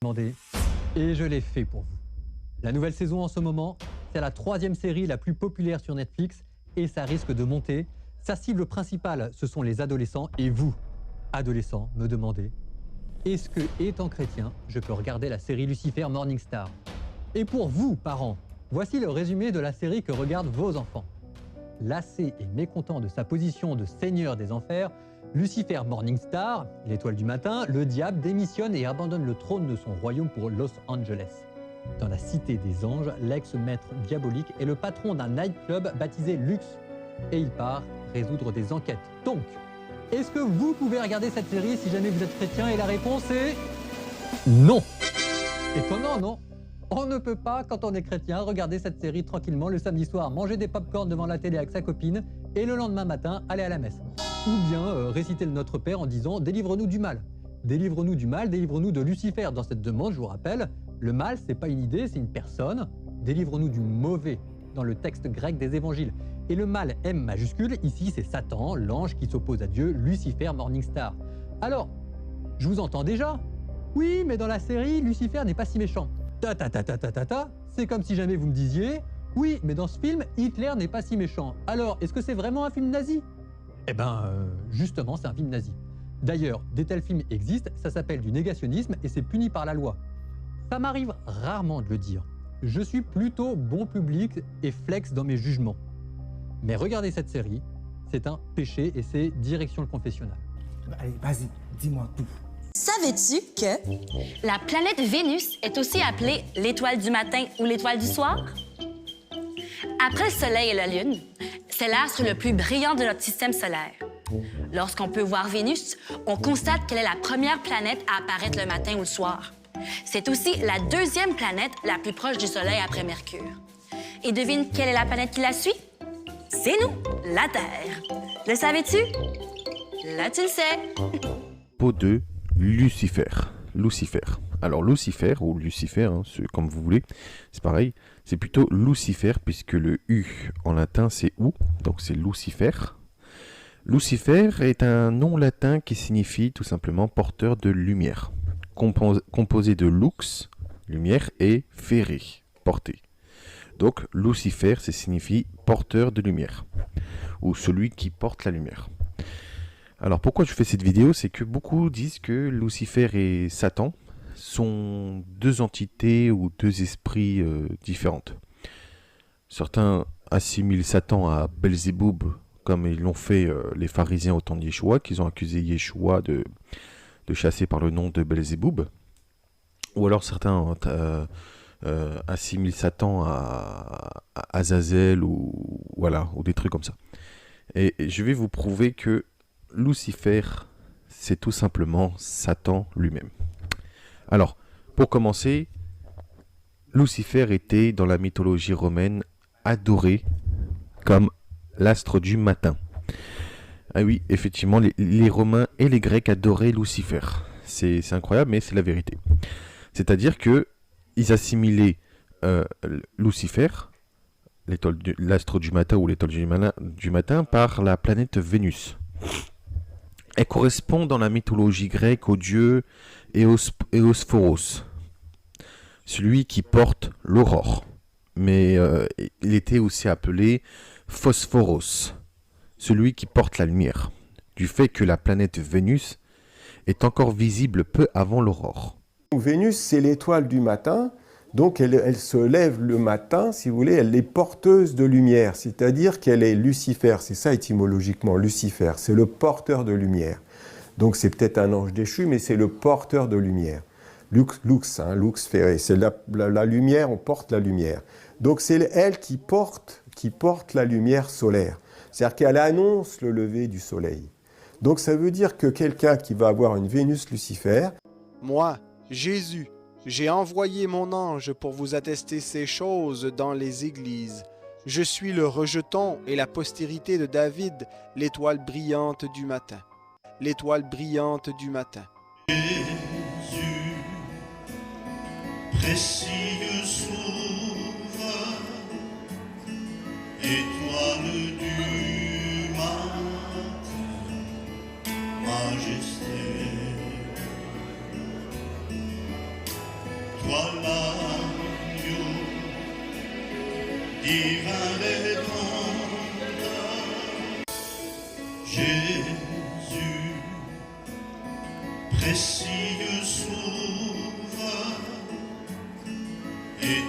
demandé et je l'ai fait pour vous. La nouvelle saison en ce moment, c'est la 3e série la plus populaire sur Netflix et ça risque de monter. Sa cible principale, ce sont les adolescents et vous, adolescents, me demandez est-ce que, étant chrétien, je peux regarder la série Lucifer Morningstar? Et pour vous, parents, voici le résumé de la série que regardent vos enfants. Lassé et mécontent de sa position de seigneur des enfers, Lucifer Morningstar, l'étoile du matin, le diable démissionne et abandonne le trône de son royaume pour Los Angeles. Dans la cité des anges, l'ex-maître diabolique est le patron d'un nightclub baptisé Lux et il part résoudre des enquêtes. Donc, est-ce que vous pouvez regarder cette série si jamais vous êtes chrétien? Et la réponse est non. Étonnant, non? On ne peut pas, quand on est chrétien, regarder cette série tranquillement le samedi soir, manger des pop-corn devant la télé avec sa copine et le lendemain matin, aller à la messe. Ou bien réciter le Notre Père en disant « Délivre-nous du mal ». Délivre-nous du mal, délivre-nous de Lucifer. Dans cette demande, je vous rappelle, le mal, c'est pas une idée, c'est une personne. Délivre-nous du mauvais dans le texte grec des évangiles. Et le mal, M majuscule, ici c'est Satan, l'ange qui s'oppose à Dieu, Lucifer Morningstar. Alors, je vous entends déjà. Oui, mais dans la série, Lucifer n'est pas si méchant. C'est comme si jamais vous me disiez « Oui, mais dans ce film, Hitler n'est pas si méchant. Alors, est-ce que c'est vraiment un film nazi ?» Eh ben, justement, c'est un film nazi. D'ailleurs, des tels films existent, ça s'appelle du négationnisme et c'est puni par la loi. Ça m'arrive rarement de le dire. Je suis plutôt bon public et flex dans mes jugements. Mais regardez cette série, c'est un péché et c'est direction le confessionnal. Allez, vas-y, dis-moi tout. Savais-tu que la planète Vénus est aussi appelée l'étoile du matin ou l'étoile du soir? Après le Soleil et la Lune, c'est l'astre le plus brillant de notre système solaire. Lorsqu'on peut voir Vénus, on constate qu'elle est la première planète à apparaître le matin ou le soir. C'est aussi la 2e planète la plus proche du Soleil après Mercure. Et devine quelle est la planète qui la suit? C'est nous, la Terre. Le savais-tu? Là, tu le sais. Peau de Lucifer. Lucifer. Alors Lucifer, ou Lucifer, hein, comme vous voulez, c'est pareil. C'est plutôt Lucifer, puisque le U en latin c'est ou, donc c'est Lucifer. Lucifer est un nom latin qui signifie tout simplement porteur de lumière. Composé de lux, lumière, et ferre, porter. Donc Lucifer, ça signifie porteur de lumière, ou celui qui porte la lumière. Alors pourquoi je fais cette vidéo, c'est que beaucoup disent que Lucifer et Satan sont 2 entités ou 2 esprits différentes. Certains assimilent Satan à Belzéboub, comme ils l'ont fait les pharisiens au temps de Yeshua, qu'ils ont accusé Yeshua de chasser par le nom de Belzéboub. Ou alors certains assimilent Satan à Azazel ou des trucs comme ça. Et je vais vous prouver que Lucifer, c'est tout simplement Satan lui-même. Alors, pour commencer, Lucifer était dans la mythologie romaine adoré comme l'astre du matin. Ah oui, effectivement, les Romains et les Grecs adoraient Lucifer. C'est incroyable, mais c'est la vérité. C'est-à-dire que ils assimilaient Lucifer, l'astre du matin ou l'étoile du matin, par la planète Vénus. Elle correspond dans la mythologie grecque au dieu Eosphoros, celui qui porte l'aurore. Mais il était aussi appelé Phosphoros, celui qui porte la lumière, du fait que la planète Vénus est encore visible peu avant l'aurore. Vénus, c'est l'étoile du matin, donc elle se lève le matin, si vous voulez, elle est porteuse de lumière, c'est-à-dire qu'elle est Lucifer, c'est ça étymologiquement, Lucifer, c'est le porteur de lumière. Donc c'est peut-être un ange déchu, mais c'est le porteur de lumière. Lux ferré, c'est la lumière, on porte la lumière. Donc c'est elle qui porte la lumière solaire, c'est-à-dire qu'elle annonce le lever du soleil. Donc ça veut dire que quelqu'un qui va avoir une Vénus Lucifer... Moi, Jésus, j'ai envoyé mon ange pour vous attester ces choses dans les églises. Je suis le rejeton et la postérité de David, l'étoile brillante du matin. L'étoile brillante du matin. Jésus, précieux sauveur, étoile du matin, majesté. toi l'agneau, divin Rédempteur. Jésus, précieux sauveur, et